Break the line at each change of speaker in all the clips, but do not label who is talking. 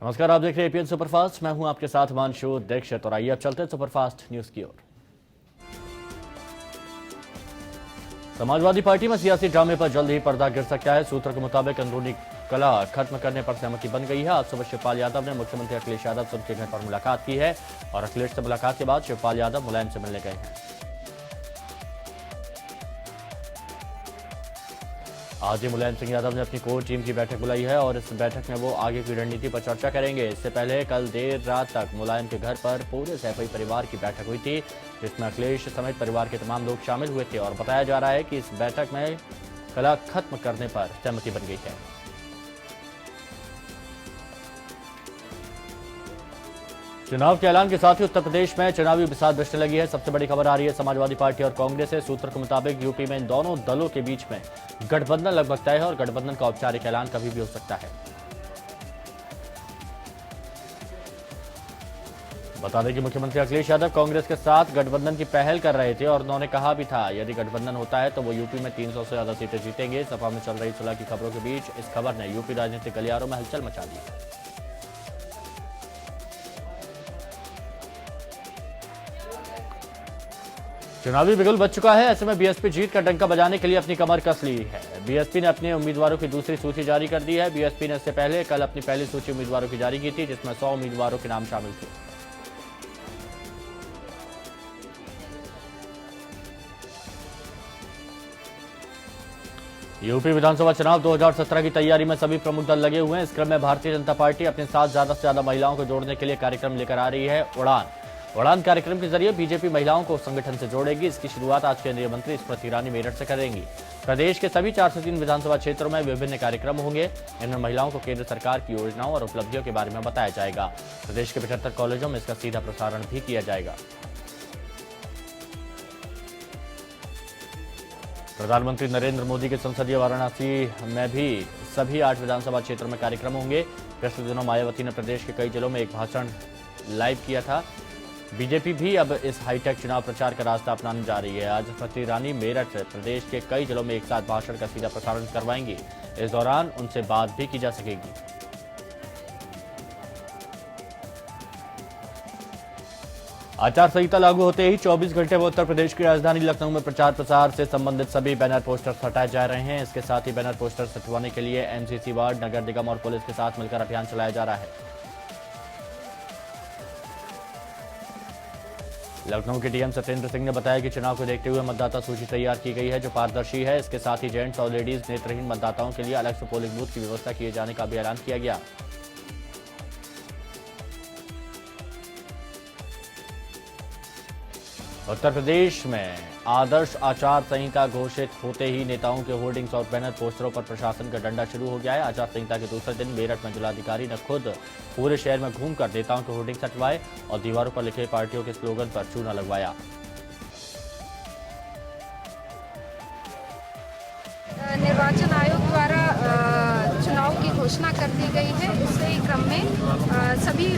नमस्कार, आप देख रहे हैं एपीएन सुपरफास्ट। मैं हूं आपके साथ हिमांशु दीक्षित और आइए अब चलते हैं सुपरफास्ट न्यूज की ओर। समाजवादी पार्टी में सियासी ड्रामे पर जल्द ही पर्दा गिर सकता है। सूत्रों के मुताबिक अंदरूनी कलह खत्म करने पर सहमति बन गई है। आज सुबह शिवपाल यादव ने मुख्यमंत्री अखिलेश यादव से उनके घर पर मुलाकात की है और अखिलेश से मुलाकात के बाद शिवपाल यादव मुलायम से मिलने गए हैं। आज ही मुलायम सिंह यादव ने अपनी कोर टीम की बैठक बुलाई है और इस बैठक में वो आगे की रणनीति पर चर्चा करेंगे। इससे पहले कल देर रात तक मुलायम के घर पर पूरे सैफई परिवार की बैठक हुई थी, जिसमें अखिलेश समेत परिवार के तमाम लोग शामिल हुए थे और बताया जा रहा है कि इस बैठक में कलह खत्म करने पर सहमति बन गई है। चुनाव के ऐलान के साथ ही उत्तर प्रदेश में चुनावी बिसात बजने लगी है। सबसे बड़ी खबर आ रही है समाजवादी पार्टी और कांग्रेस से। सूत्र के मुताबिक यूपी में इन दोनों दलों के बीच में गठबंधन लगभग तय है और गठबंधन का औपचारिक ऐलान कभी भी हो सकता है। बता दें कि मुख्यमंत्री अखिलेश यादव कांग्रेस के साथ गठबंधन की पहल कर रहे थे और उन्होंने कहा भी था यदि गठबंधन होता है तो वो यूपी में 300 से ज्यादा सीटें जीतेंगे। सपा में चल रही सुलह की खबरों के बीच इस खबर ने यूपी राजनीतिक गलियारों में हलचल मचा दी। चुनावी बिगुल बच चुका है। ऐसे में बीएसपी जीत का डंका बजाने के लिए अपनी कमर कस ली है। बीएसपी ने अपने उम्मीदवारों की दूसरी सूची जारी कर दी है। बीएसपी ने इससे पहले कल अपनी पहली सूची उम्मीदवारों की जारी की थी, जिसमें 100 उम्मीदवारों के नाम शामिल थे। यूपी विधानसभा चुनाव 2017 की तैयारी में सभी प्रमुख दल लगे हुए हैं। इस क्रम में भारतीय जनता पार्टी अपने साथ ज्यादा से ज्यादा महिलाओं को जोड़ने के लिए कार्यक्रम लेकर आ रही है। उड़ान कार्यक्रम के जरिए बीजेपी महिलाओं को संगठन से जोड़ेगी। इसकी शुरुआत आज केंद्रीय मंत्री स्मृति ईरानी मेरठ से करेंगी। प्रदेश के सभी 403 विधानसभा क्षेत्रों में विभिन्न कार्यक्रम होंगे। इनमें महिलाओं को केंद्र सरकार की योजनाओं और उपलब्धियों के बारे में बताया जाएगा। प्रदेश के 75 कॉलेजों में इसका सीधा प्रसारण भी किया जाएगा। प्रधानमंत्री नरेंद्र मोदी के संसदीय वाराणसी में भी सभी 8 विधानसभा क्षेत्रों में कार्यक्रम होंगे। पिछले दिनों मायावती ने प्रदेश के कई जिलों में एक भाषण लाइव किया था। बीजेपी भी अब इस हाईटेक चुनाव प्रचार का रास्ता अपनाने जा रही है। आज स्मृति ईरानी मेरठ से प्रदेश के कई जिलों में एक साथ भाषण का सीधा प्रसारण करवाएंगी। इस दौरान उनसे बात भी की जा सकेगी। आचार संहिता लागू होते ही 24 घंटे में उत्तर प्रदेश की राजधानी लखनऊ में प्रचार प्रसार से संबंधित सभी बैनर पोस्टर्स हटाए जा रहे हैं। इसके साथ ही बैनर पोस्टर्स हटवाने के लिए एमसीसी वार्ड, नगर निगम और पुलिस के साथ मिलकर अभियान चलाया जा रहा है। लखनऊ के डीएम सत्येंद्र सिंह ने बताया कि चुनाव को देखते हुए मतदाता सूची तैयार की गई है, जो पारदर्शी है। इसके साथ ही जेंट्स और लेडीज नेत्रहीन मतदाताओं के लिए अलग से पोलिंग बूथ की व्यवस्था किए जाने का भी ऐलान किया गया। उत्तर प्रदेश में आदर्श आचार संहिता घोषित होते ही नेताओं के होर्डिंग्स और बैनर पोस्टरों पर प्रशासन का डंडा शुरू हो गया है। आचार संहिता के दूसरे दिन मेरठ में जिलाधिकारी ने खुद पूरे शहर में घूमकर नेताओं के होर्डिंग्स हटवाए और दीवारों पर लिखे पार्टियों के स्लोगन पर चूना लगवाया।
निर्वाचन आयोग द्वारा चुनाव की घोषणा कर दी गई है। इसी क्रम में सभी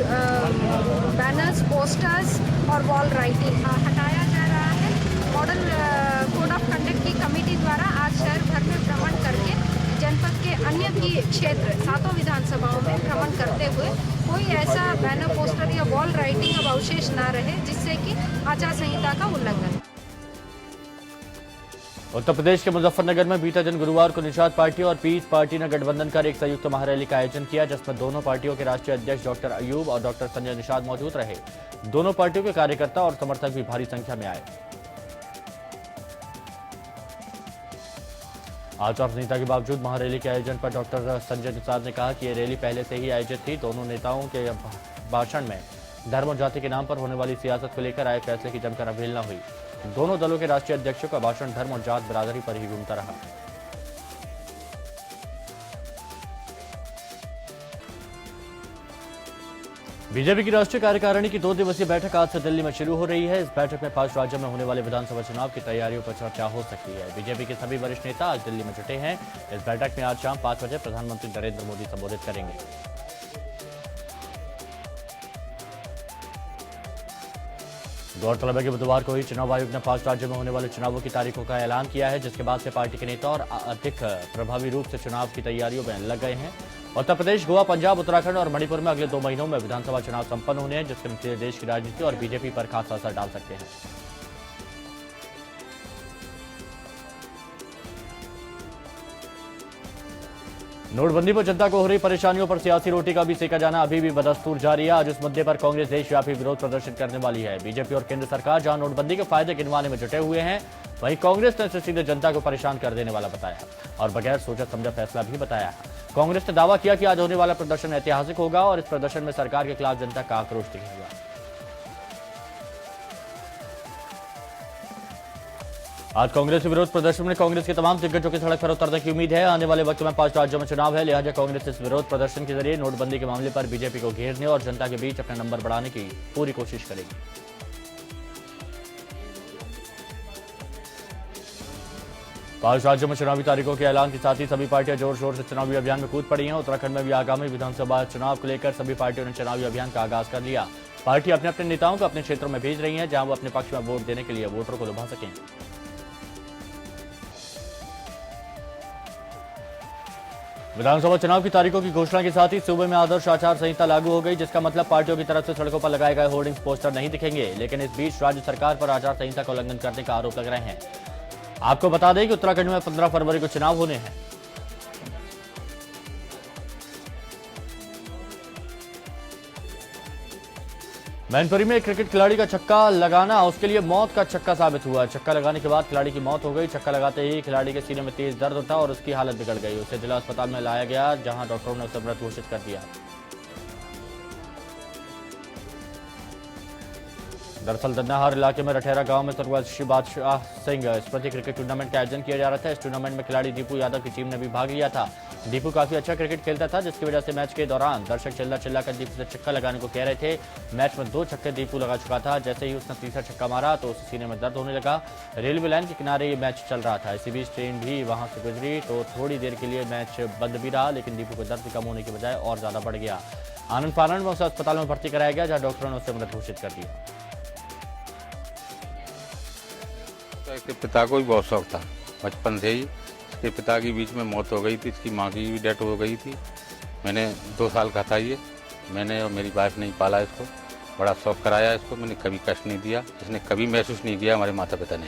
बैनर्स, पोस्टर्स और वॉल राइटिंग हटाया जा रहा है। मॉडल कोड ऑफ कंडक्ट की कमेटी द्वारा आज शहर भर में भ्रमण करके जनपद के अन्य भी क्षेत्र 7 विधानसभाओं में भ्रमण करते हुए कोई ऐसा बैनर, पोस्टर या वॉल राइटिंग अब अवशेष न रहे जिससे कि आचार संहिता का उल्लंघन।
उत्तर प्रदेश के मुजफ्फरनगर में बीते दिन गुरुवार को निषाद पार्टी और पीस पार्टी ने गठबंधन कर एक संयुक्त महारैली का आयोजन किया, जिसमें दोनों पार्टियों के राष्ट्रीय अध्यक्ष डॉक्टर अयूब और डॉक्टर संजय निषाद मौजूद रहे। दोनों पार्टियों के कार्यकर्ता और समर्थक भी भारी संख्या में आए। आचार संहिता के बावजूद महारैली के आयोजन पर डॉक्टर संजय निषाद ने कहा कि ये रैली पहले से ही आयोजित थी। दोनों नेताओं के भाषण में धर्म और जाति के नाम पर होने वाली सियासत को लेकर आए फैसले की जमकर अवहेलना हुई। दोनों दलों के राष्ट्रीय अध्यक्षों का भाषण धर्म और जात बिरादरी पर ही घूमता रहा। बीजेपी की राष्ट्रीय कार्यकारिणी की 2 दिवसीय बैठक आज से दिल्ली में शुरू हो रही है। इस बैठक में 5 राज्यों में होने वाले विधानसभा चुनाव की तैयारियों पर चर्चा हो सकती है। बीजेपी के सभी वरिष्ठ नेता आज दिल्ली में जुटे हैं। इस बैठक में आज शाम 5 बजे प्रधानमंत्री नरेंद्र मोदी संबोधित करेंगे। गौरतलब है कि बुधवार को ही चुनाव आयोग ने 5 राज्यों में होने वाले चुनावों की तारीखों का ऐलान किया है, जिसके बाद से पार्टी के नेता और अधिक प्रभावी रूप से चुनाव की तैयारियों में लग गए हैं। उत्तर प्रदेश, गोवा, पंजाब, उत्तराखंड और मणिपुर में अगले 2 महीनों में विधानसभा चुनाव संपन्न होने हैं, जिसके नतीजे देश की राजनीति और बीजेपी पर खासा असर डाल सकते हैं। नोटबंदी पर जनता को हो रही परेशानियों पर सियासी रोटी का भी सेका जाना अभी भी बदस्तूर जारी है। आज इस मुद्दे पर कांग्रेस देशव्यापी विरोध प्रदर्शित करने वाली है। बीजेपी और केंद्र सरकार जहां नोटबंदी के फायदे गिनवाने में जुटे हुए हैं, वहीं कांग्रेस ने इसे सीधे जनता को परेशान कर देने वाला बताया है और बगैर सोचा समझा फैसला भी बताया है। कांग्रेस ने दावा किया कि आज होने वाला प्रदर्शन ऐतिहासिक होगा और इस प्रदर्शन में सरकार के खिलाफ जनता का आक्रोश दिखेगा। आज कांग्रेस के विरोध प्रदर्शन में कांग्रेस के तमाम दिग्गजों की सड़क पर उतरने की उम्मीद है। आने वाले वक्त में 5 राज्यों में चुनाव है, लिहाजा कांग्रेस इस विरोध प्रदर्शन के जरिए नोटबंदी के मामले पर बीजेपी को घेरने और जनता के बीच अपना नंबर बढ़ाने की पूरी कोशिश करेगी। 5 राज्यों में चुनावी तारीखों के ऐलान के साथ ही सभी पार्टियां जोर शोर से चुनावी अभियान में कूद पड़ी हैं। उत्तराखंड में भी आगामी विधानसभा चुनाव को लेकर सभी पार्टियों ने चुनावी अभियान का आगाज कर लिया। पार्टी अपने अपने नेताओं को अपने क्षेत्रों में भेज रही है, जहां वो अपने पक्ष में वोट देने के लिए वोटरों को लुभा सकें। विधानसभा चुनाव की तारीखों की घोषणा के साथ ही सूबे में आदर्श आचार संहिता लागू हो गई, जिसका मतलब पार्टियों की तरफ से सड़कों पर लगाए गए होर्डिंग्स, पोस्टर नहीं दिखेंगे। लेकिन इस बीच राज्य सरकार पर आचार संहिता का उल्लंघन करने का आरोप लग रहे हैं। आपको बता दें कि उत्तराखंड में 15 फरवरी को चुनाव होने हैं। मैनपुरी में एक क्रिकेट खिलाड़ी का छक्का लगाना उसके लिए मौत का छक्का साबित हुआ। छक्का लगाने के बाद खिलाड़ी की मौत हो गई। छक्का लगाते ही खिलाड़ी के सीने में तेज दर्द उठा और उसकी हालत बिगड़ गई। उसे जिला अस्पताल में लाया गया, जहां डॉक्टरों ने उसे मृत घोषित कर दिया। दरअसल दन्नाहार इलाके में रठेरा गांव में स्वर्गवासी बादशाह सिंह स्मृति क्रिकेट टूर्नामेंट का आयोजन किया जा रहा था। इस टूर्नामेंट में खिलाड़ी दीपू यादव की टीम ने भी भाग लिया था। दीपू काफी अच्छा क्रिकेट खेलता था, जिसकी वजह से मैच के दौरान दर्शक चिल्ला कर दीपू से छक्का लगाने को कह रहे थे। मैच में 2 छक्के दीपू लगा चुका था। जैसे ही उसने तीसरा छक्का मारा तो उसे सीने में दर्द होने लगा। रेलवे लाइन के किनारे ये मैच चल रहा था। इसी बीच ट्रेन भी वहां से गुजरी तो थोड़ी देर के लिए मैच बंद भी रहा, लेकिन दीपू को दर्द कम होने की बजाय और ज्यादा बढ़ गया। आनंद फानंद में उसे अस्पताल में भर्ती कराया गया, जहां डॉक्टरों ने उसे मृत घोषित कर दिया।
इसके पिता को भी बहुत शौक था, बचपन से ही। इसके पिता की बीच में मौत हो गई थी, इसकी माँ की भी डेथ हो गई थी। मैंने 2 साल का था ये, मैंने और मेरी वाइफ ने ही पाला इसको, बड़ा शौक कराया इसको। मैंने कभी कष्ट नहीं दिया, इसने कभी महसूस नहीं किया हमारे माता पिता ने।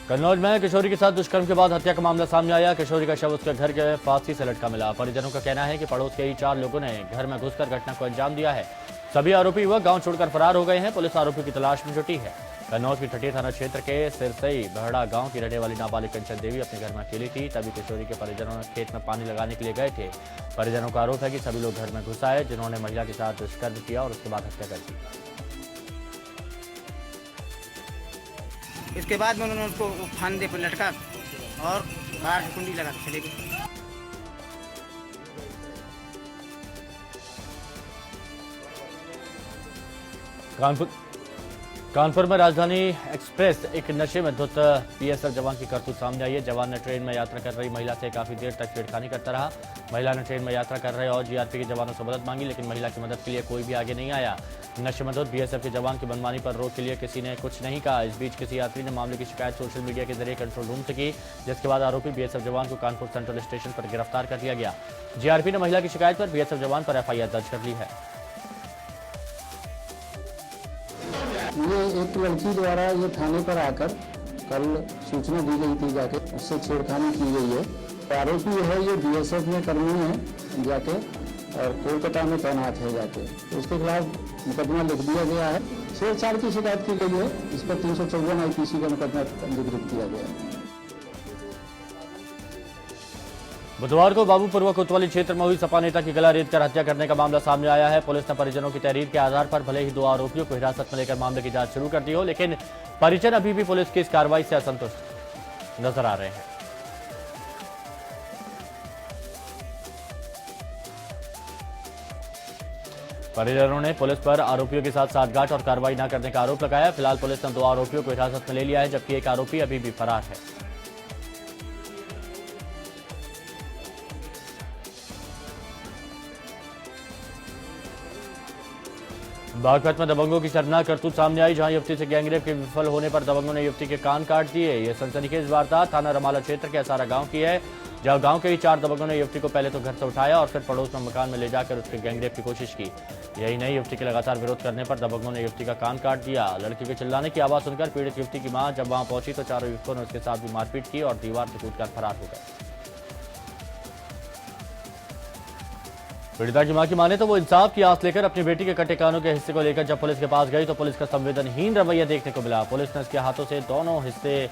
कन्नौज में किशोरी के साथ दुष्कर्म के बाद हत्या का मामला सामने आया। किशोरी का शव उसके घर के फांसी से लटका मिला। परिजनों का कहना है कि पड़ोस के ही 4 लोगों ने घर में घुसकर घटना को अंजाम दिया है। सभी आरोपी युवक गांव छोड़कर फरार हो गए हैं। पुलिस आरोपियों की तलाश में जुटी है। कन्नौज की ठटिया थाना क्षेत्र के सिरसई बहड़ा गांव की रहने वाली नाबालिग कंचन देवी अपने घर में अकेली थी। तभी किशोरी के परिजनों ने खेत में पानी लगाने के लिए गए थे। परिजनों का आरोप है कि सभी लोग घर में घुस आए, जिन्होंने महिला के साथ दुष्कर्म किया और उसके बाद हत्या कर दी।
इसके बाद में उन्होंने उसको फांदे पर लटका और बाहर से कुंडी लगा के चले गए।
कानपुर में राजधानी एक्सप्रेस एक नशे में धुत बीएसएफ जवान की करतूत सामने आई है। जवान ने ट्रेन में यात्रा कर रही महिला से काफी देर तक छेड़खानी करता रहा। महिला ने ट्रेन में यात्रा कर रहे और जीआरपी के जवानों से मदद मांगी, लेकिन महिला की मदद के लिए कोई भी आगे नहीं आया। नशे में धुत बीएसएफ के जवान की मनमानी पर रोक के लिए किसी ने कुछ नहीं कहा। इस बीच किसी यात्री ने मामले की शिकायत सोशल मीडिया के जरिए कंट्रोल रूम से की, जिसके बाद आरोपी बीएसएफ जवान को कानपुर सेंट्रल स्टेशन पर गिरफ्तार कर लिया गया। जीआरपी ने महिला की शिकायत पर बीएसएफ जवान पर एफआईआर दर्ज कर ली है।
ये एक लड़की द्वारा ये थाने पर आकर कल सूचना दी गई थी, जाके उससे छेड़खानी की गई है। आरोपी है ये बीएसएफ में कर्मी है जाके और कोलकाता में तैनात है जाके, तो उसके खिलाफ मुकदमा लिख दिया गया है। छेड़छाड़ की शिकायत की गई है, इस पर 354 आईपीसी का मुकदमा पंजीकृत किया गया है।
बुधवार को बाबूपुरवा कोतवाली क्षेत्र में हुई सपा नेता की गला रेत कर हत्या करने का मामला सामने आया है। पुलिस ने परिजनों की तहरीर के आधार पर भले ही 2 आरोपियों को हिरासत में लेकर मामले की जांच शुरू कर दी हो, लेकिन परिजन अभी भी पुलिस की इस कार्रवाई से असंतुष्ट नजर आ रहे हैं। परिजनों ने पुलिस पर आरोपियों के साथ साठगांठ और कार्रवाई न करने का आरोप लगाया। फिलहाल पुलिस ने 2 आरोपियों को हिरासत में ले लिया है, जबकि एक आरोपी अभी भी फरार है। बागपत में दबंगों की शर्मनाक करतूत सामने आई, जहां युवती से गैंगरेप के विफल होने पर दबंगों ने युवती के कान काट दिए। यह सनसनीखेज वारदात थाना रमाला क्षेत्र के असारा गांव की है, जब गांव के ही 4 दबंगों ने युवती को पहले तो घर से उठाया और फिर पड़ोस में मकान में ले जाकर उसके गैंगरेप की कोशिश की। यही नहीं, युवती के लगातार विरोध करने पर दबंगों ने युवती का कान काट दिया। लड़की के चिल्लाने की आवाज सुनकर पीड़ित युवती की मां जब वहां पहुंची तो चारों युवकों ने उसके साथ भी मारपीट की और दीवार से कूदकर फरार हो गए। पीड़िता की मां की माने तो वो इंसाफ की आस लेकर अपनी बेटी के कटे कानों के हिस्से को लेकर जब पुलिस के पास गई तो पुलिस का संवेदनहीन रवैया देखने को मिला। पुलिस ने उसके हाथों से दोनों हिस्से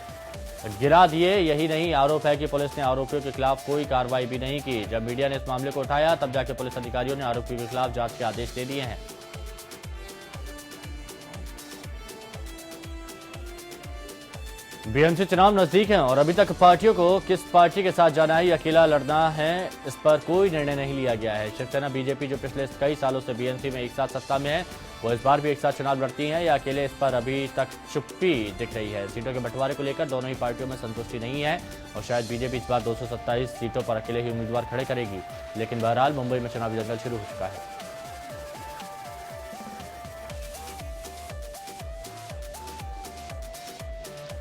गिरा दिए। यही नहीं, आरोप है कि पुलिस ने आरोपियों के खिलाफ कोई कार्रवाई भी नहीं की। जब मीडिया ने इस मामले को उठाया तब जाके पुलिस अधिकारियों ने आरोपियों के खिलाफ जांच के आदेश दे दिए हैं। बीएमसी चुनाव नजदीक हैं और अभी तक पार्टियों को किस पार्टी के साथ जाना है या अकेला लड़ना है, इस पर कोई निर्णय नहीं लिया गया है। शिवसेना बीजेपी जो पिछले कई सालों से बीएमसी में एक साथ सत्ता में है, वो इस बार भी एक साथ चुनाव लड़ती हैं या अकेले, इस पर अभी तक चुप्पी दिख रही है। सीटों के बंटवारे को लेकर दोनों ही पार्टियों में संतुष्टि नहीं है और शायद बीजेपी इस बार 227 सीटों पर अकेले ही उम्मीदवार खड़े करेगी। लेकिन बहरहाल मुंबई में चुनावी दंगल शुरू हो चुका है।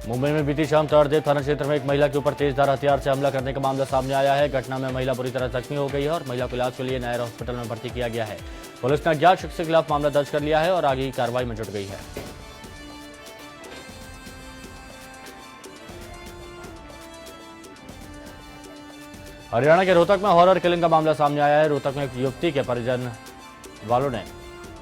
मुंबई में बीती शाम ताड़देव थाना क्षेत्र में एक महिला के ऊपर तेजधार हथियार से हमला करने का मामला सामने आया है। घटना में महिला बुरी तरह जख्मी हो गई है और महिला को इलाज के लिए नायर हॉस्पिटल में भर्ती किया गया है। पुलिस ने अज्ञात शख्स के खिलाफ मामला दर्ज कर लिया है और आगे की कार्रवाई में जुट गई है। हरियाणा के रोहतक में हॉरर किलिंग का मामला सामने आया है। रोहतक में एक युवती के परिजन वालों ने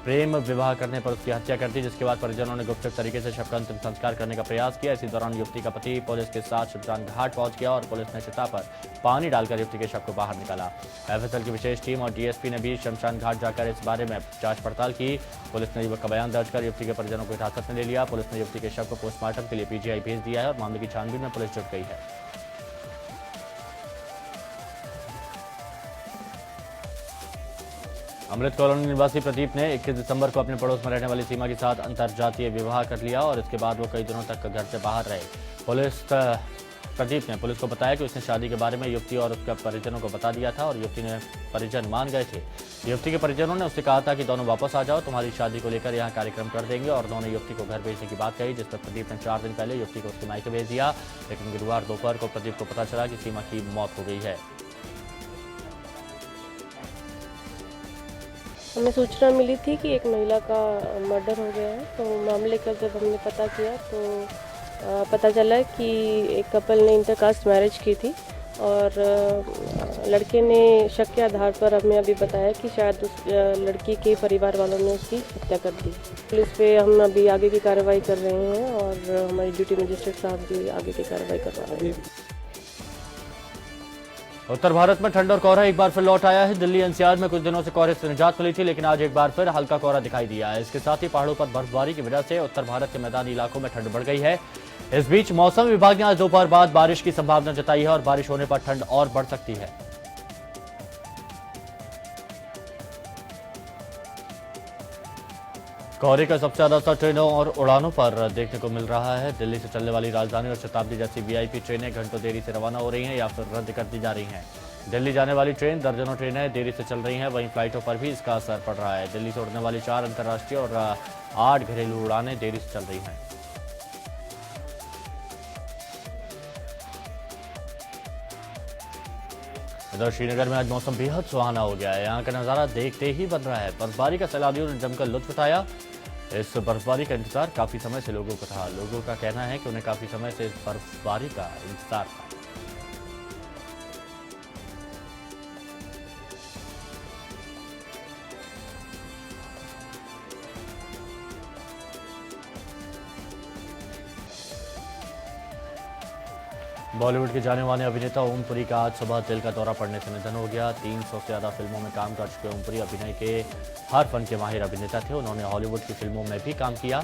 प्रेम विवाह करने पर उसकी हत्या कर दी, जिसके बाद परिजनों ने गुपचुप तरीके से शव का अंतिम संस्कार करने का प्रयास किया। इसी दौरान युवती का पति पुलिस के साथ शमशान घाट पहुंच गया और पुलिस ने चिता पर पानी डालकर युवती के शव को बाहर निकाला। एफएसएल की विशेष टीम और डीएसपी ने भी शमशान घाट जाकर इस बारे में जांच पड़ताल की। पुलिस ने युवक का बयान दर्ज कर युवती के परिजनों को हिरासत में ले लिया। पुलिस ने युवती के शव को पोस्टमार्टम के लिए पीजीआई भेज दिया है और मामले की छानबीन में पुलिस जुट गई है। अमृत कॉलोनी निवासी प्रदीप ने 21 दिसंबर को अपने पड़ोस में रहने वाली सीमा के साथ अंतरजातीय विवाह कर लिया और इसके बाद वो कई दिनों तक घर से बाहर रहे। प्रदीप ने पुलिस को बताया कि उसने शादी के बारे में युवती और उसके परिजनों को बता दिया था और युवती ने परिजन मान गए थे। युवती के परिजनों ने उससे कहा था कि दोनों वापस आ जाओ, तुम्हारी शादी को लेकर यहाँ कार्यक्रम कर देंगे और उन्होंने युवती को घर भेजने की बात कही, जिस पर प्रदीप ने 4 दिन पहले युवती को उसके मायके भेज दिया। लेकिन गुरुवार दोपहर को प्रदीप को पता चला कि सीमा की मौत हो गई है।
हमें सूचना मिली थी कि एक महिला का मर्डर हो गया है, तो मामले का जब हमने पता किया तो पता चला कि एक कपल ने इंटरकास्ट मैरिज की थी और लड़के ने शक के आधार पर हमें अभी बताया कि शायद उस लड़की के परिवार वालों ने उसकी हत्या कर दी। पुलिस पे हम अभी आगे की कार्रवाई कर रहे हैं और हमारे ड्यूटी मजिस्ट्रेट साहब भी आगे की कार्रवाई करवा रहे हैं।
उत्तर भारत में ठंड और कोहरा एक बार फिर लौट आया है। दिल्ली एनसीआर में कुछ दिनों से कोहरे से निजात मिली थी, लेकिन आज एक बार फिर हल्का कोहरा दिखाई दिया है। इसके साथ ही पहाड़ों पर बर्फबारी की वजह से उत्तर भारत के मैदानी इलाकों में ठंड बढ़ गई है। इस बीच मौसम विभाग ने आज दोपहर बाद बारिश की संभावना जताई है और बारिश होने पर ठंड और बढ़ सकती है। कोहरे का सबसे ज्यादा असर ट्रेनों और उड़ानों पर देखने को मिल रहा है। दिल्ली से चलने वाली राजधानी और शताब्दी जैसी वीआईपी ट्रेनें घंटों देरी से रवाना हो रही हैं या फिर रद्द कर दी जा रही हैं। दिल्ली जाने वाली ट्रेन दर्जनों ट्रेनें देरी से चल रही हैं, वहीं फ्लाइटों पर भी इसका असर पड़ रहा है। दिल्ली से उड़ने वाली 4 अंतर्राष्ट्रीय और 8 घरेलू उड़ानें देरी से चल रही हैं। इधर श्रीनगर में आज मौसम बेहद सुहाना हो गया है। यहाँ का नज़ारा देखते ही बन रहा है। बर्फबारी का सैलानियों ने जमकर लुत्फ उठाया। इस बर्फबारी का इंतजार काफी समय से लोगों को था। लोगों का कहना है कि उन्हें काफी समय से इस बर्फबारी का इंतजार था। बॉलीवुड के जाने माने अभिनेता ओम पुरी का आज सुबह दिल का दौरा पड़ने से निधन हो गया। 300 से ज्यादा फिल्मों में काम कर चुके ओम पुरी अभिनय के हर फन के माहिर अभिनेता थे। उन्होंने हॉलीवुड की फिल्मों में भी काम किया।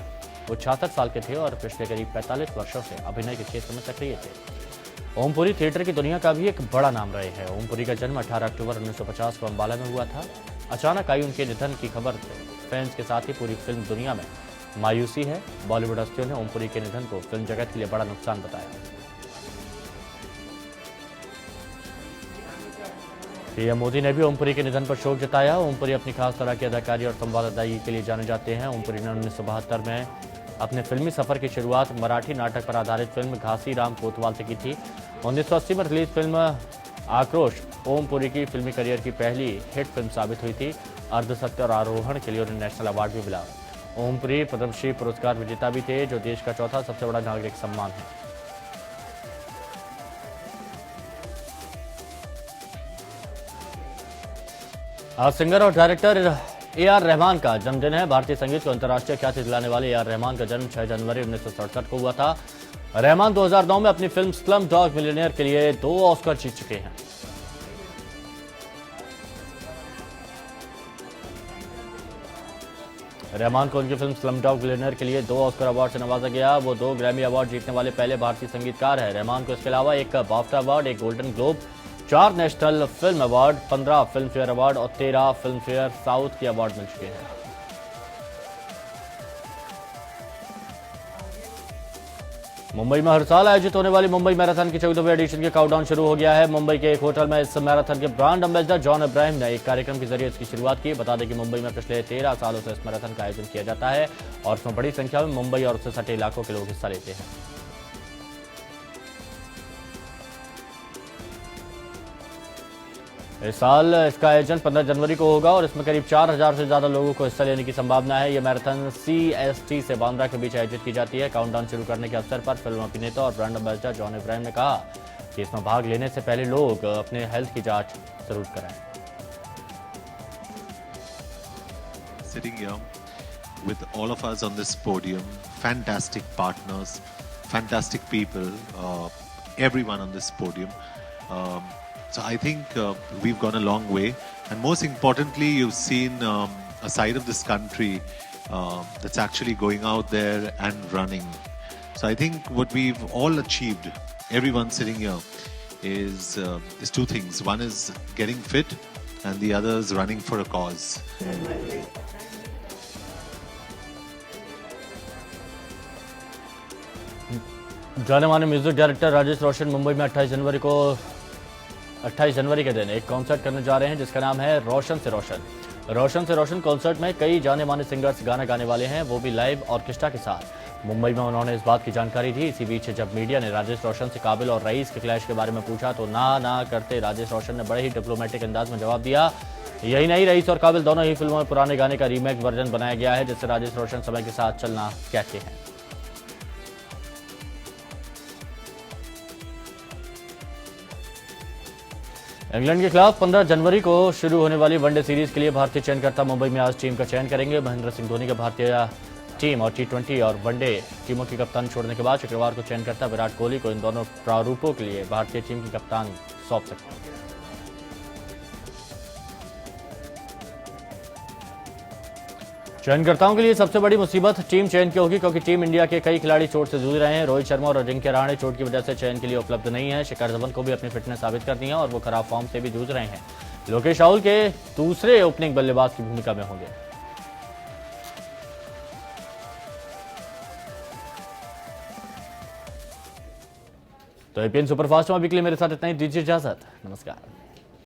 वो 66 साल के थे और पिछले करीब 45 वर्षों से अभिनय के क्षेत्र में सक्रिय थे। ओम पुरी थिएटर की दुनिया का भी एक बड़ा नाम रहे हैं। ओम पुरी का जन्म 18 अक्टूबर 1950 को अम्बाला में हुआ था। अचानक आई उनके निधन की खबर फैंस के साथ ही पूरी फिल्म दुनिया में मायूसी है। बॉलीवुड हस्तियों ने ओम पुरी के निधन को फिल्म जगत के लिए बड़ा नुकसान बताया। पीएम मोदी ने भी ओम पुरी के निधन पर शोक जताया। ओम पुरी अपनी खास तरह की अदाकारी और संवाददायकी के लिए जाने जाते हैं। ओम पुरी ने 1972 में अपने फिल्मी सफर की शुरुआत मराठी नाटक पर आधारित फिल्म घासीराम कोतवाल से की थी। 1980 में रिलीज फिल्म आक्रोश ओमपुरी की फिल्मी करियर की पहली हिट फिल्म साबित हुई थी। अर्धसत्य और आरोहण के लिए उन्हें नेशनल अवार्ड भी मिला। ओमपुरी पद्मश्री पुरस्कार विजेता भी थे, जो देश का चौथा सबसे बड़ा नागरिक सम्मान है। आज सिंगर और डायरेक्टर ए.आर. रहमान का जन्मदिन है। भारतीय संगीत को अंतर्राष्ट्रीय ख्याति दिलाने वाले ए.आर. रहमान का जन्म 6 जनवरी 1967 को हुआ था। रहमान 2009 में अपनी फिल्म स्लम डॉग मिलियनेयर के लिए 2 ऑस्कर जीत चुके हैं। रहमान को उनकी फिल्म स्लम डॉग मिलियनेयर के लिए 2 ऑस्कर अवार्ड से नवाजा गया। वो 2 ग्रैमी अवार्ड जीतने वाले पहले भारतीय संगीतकार हैं। रहमान को इसके अलावा एक बाफ्टा अवार्ड, एक golden globe, 4 national film award, 15 film fair award और 13 फिल्म फेयर साउथ के अवार्ड मिल चुके हैं। मुंबई में हर साल आयोजित होने वाली मुंबई मैराथन की 14वें एडिशन के काउंटडाउन शुरू हो गया है। मुंबई के एक होटल में इस मैराथन के ब्रांड एम्बेसडर जॉन इब्राहिम ने एक कार्यक्रम के जरिए इसकी शुरुआत की। बता दें कि मुंबई में पिछले 13 सालों से इस मैराथन का आयोजन किया जाता है और इसमें बड़ी संख्या में मुंबई और उससे सटे इलाकों के लोग हिस्सा लेते हैं। इस साल इसका आयोजन 15 जनवरी को होगा और इसमें करीब 4000 से ज्यादा लोगों को हिस्सा लेने की संभावना है। यह मैराथन CST से बांद्रा के बीच आयोजित की जाती है। काउंटडाउन शुरू करने के अवसर पर फिल्म अभिनेता और ब्रांड एम्बेसडर जॉन इब्राहिम ने कहा कि इसमें भाग लेने से पहले लोग अपने हेल्थ की जांच जरूर कराएं।
Sitting here with all of us on this podium, fantastic partners, fantastic people, everyone on this podium. So I think we've gone a long way, and most importantly, you've seen a side of this country that's actually going out there and running. So I think what we've all achieved, everyone sitting here, is 2 things. One is getting fit, and the other is running for a cause.
जाने माने music director Rajesh रोशन मुंबई में 28 जनवरी के दिन एक concert करने जा रहे हैं जिसका नाम है रोशन से रोशन। रोशन से रोशन कॉन्सर्ट में कई जाने माने सिंगर्स गाना गाने वाले हैं, वो भी लाइव ऑर्केस्ट्रा के साथ। मुंबई में उन्होंने इस बात की जानकारी दी। इसी बीच जब मीडिया ने राजेश रोशन से काबिल और रईस के क्लैश के बारे में पूछा तो ना करते राजेश रोशन ने बड़े ही डिप्लोमेटिक अंदाज में जवाब दिया। यही नहीं, रईस और काबिल दोनों ही फिल्मों में पुराने गाने का रीमेक वर्जन बनाया गया है, जिससे राजेश रोशन समय के साथ चलना कहते हैं। इंग्लैंड के खिलाफ 15 जनवरी को शुरू होने वाली वनडे सीरीज के लिए भारतीय चयनकर्ता मुंबई में आज टीम का चयन करेंगे। महेंद्र सिंह धोनी का भारतीय टीम और T20 और वनडे टीमों की कप्तान छोड़ने के बाद शुक्रवार को चयनकर्ता विराट कोहली को इन दोनों प्रारूपों के लिए भारतीय टीम की कप्तान सौंप सकते हैं। चयनकर्ताओं के लिए सबसे बड़ी मुसीबत टीम चयन की होगी, क्योंकि टीम इंडिया के कई खिलाड़ी चोट से जूझ रहे हैं। रोहित शर्मा और अजिंक्य रहाणे चोट की वजह से चयन के लिए उपलब्ध नहीं है। शिखर धवन को भी अपनी फिटनेस साबित कर दी है और वो खराब फॉर्म से भी जूझ रहे हैं। लोकेश राहुल के दूसरे ओपनिंग बल्लेबाज की भूमिका में होंगे। तो एपीएन सुपरफास्ट में अभी के लिए मेरे साथ इतना ही। दीजिए इजाजत, नमस्कार।